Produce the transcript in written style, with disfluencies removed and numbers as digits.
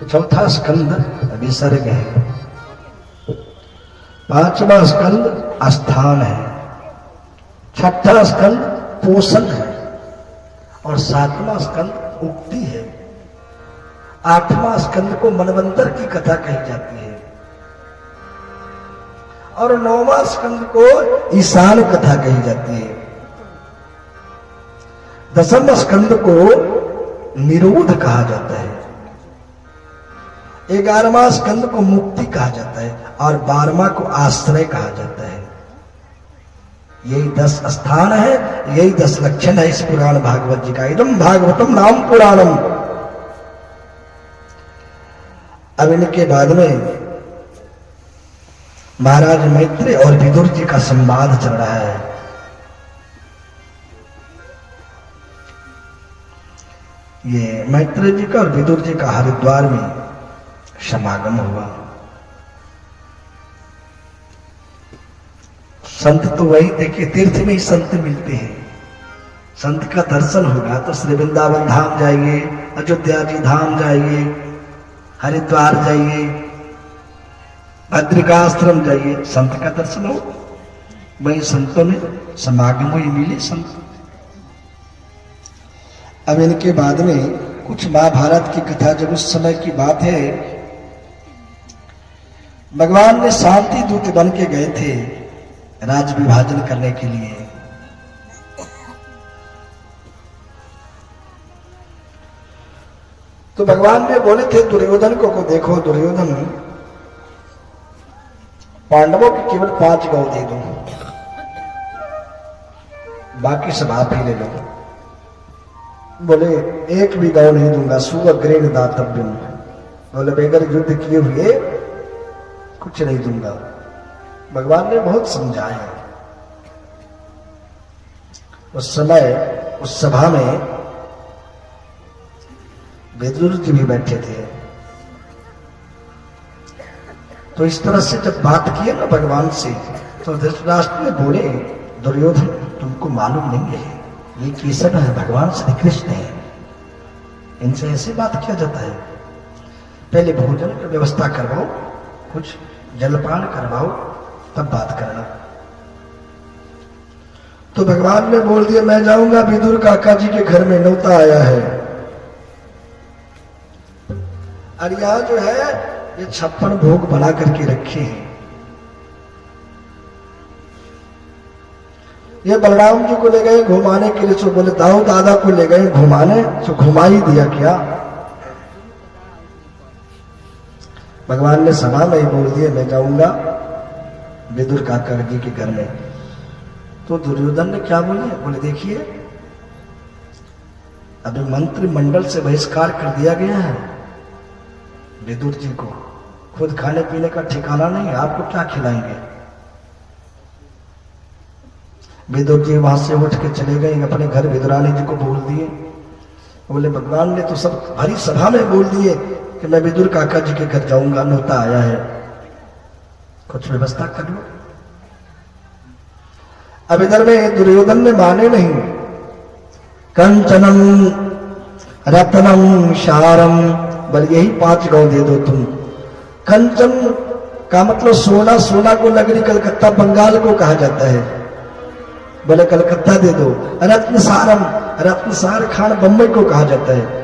तो चौथा स्कंद विसर्ग है, पांचवा स्कंद आस्थान है, छठा स्कंद पोषण है और सातवां स्कंद उक्ति है। आठवां स्कंद को मनवंतर की कथा कही जाती है और नौवां स्कंद को ईशान कथा कही जाती है। दसम स्कंद को निरोध कहा जाता है, 11वां स्कंद को मुक्ति कहा जाता है और 12वां को आश्रय कहा जाता है। यही 10 स्थान है, यही 10 लक्षण है इस पुराण भागवत जी का। इदम भागवतम नाम पुराणम। अब इनके बाद में महाराज मैत्रेय और विदुर जी का संवाद चल रहा है। ये मैत्रेय जी का और विदुर जी का हरिद्वार में समागम हुआ। संत तो वही देखिए, तीर्थ में ही संत मिलते हैं। संत का दर्शन होगा तो श्री वृंदावन धाम जाइए, अयोध्या जी धाम जाइए, हरिद्वार जाइए, बद्रिकाश्रम जाइए, संत का दर्शन हो। वही संतों में समागम हुई, मिले संत। अब इनके बाद में कुछ महाभारत की कथा, जब उस समय की बात है, भगवान ने शांति दूत बन के गए थे राज विभाजन करने के लिए। तो भगवान ने बोले थे दुर्योधन को देखो दुर्योधन, पांडवों की केवल 5 गौ दे दो, बाकी सब आप ही ले लो। बोले एक भी गौ नहीं दूंगा, सुअग्रेण दातव्यम। बोले बेगर युद्ध किए हुए कुछ नहीं दूंगा। भगवान ने बहुत समझाया। उस समय उस सभा में विदुर जी भी बैठे थे। तो इस तरह से जब बात की ना भगवान से, तो धृतराष्ट्र ने बोले दुर्योधन तुमको मालूम नहीं है ये केसर है, भगवान श्री कृष्ण है, इनसे ऐसी बात किया जाता है। पहले भोजन की व्यवस्था करवाओ, कुछ जलपान करवाओ, तब बात करना। तो भगवान ने बोल दिया मैं जाऊंगा, विदुर काका जी के घर में न्योता आया है और यहां जो है ये 56 भोग बना करके रखे हैं। ये बलराम जी को ले गए घुमाने के लिए, तो बोले दाऊ दादा को ले गए घुमाने, तो घुमा ही दिया क्या। भगवान ने सभा में ही बोल दिया मैं जाऊंगा विदुर काका जी के घर में। तो दुर्योधन ने क्या बोले, बोले देखिए अभी मंत्रिमंडल से बहिष्कार कर दिया गया है विदुर जी को, खुद खाने पीने का ठिकाना नहीं, आपको क्या खिलाएंगे। विदुर जी वहां से उठ के चले गए अपने घर, विदुरानी जी को बोल दिए। बोले भगवान ने तो सब भरी सभा में बोल दिए कि मैं विदुर काका जी के घर जाऊंगा, न्योता आया है, कुछ व्यवस्था कर लो। अब इधर में दुर्योधन ने माने नहीं। कंचनम रत्नम शारम, बल यही 5 गौ दे दो तुम। कंचन का मतलब सोना, सोना को नगरी कलकत्ता बंगाल को कहा जाता है, बोले कलकत्ता दे दो। रत्नसारम, रत्नसार खान बम्बई को कहा जाता है।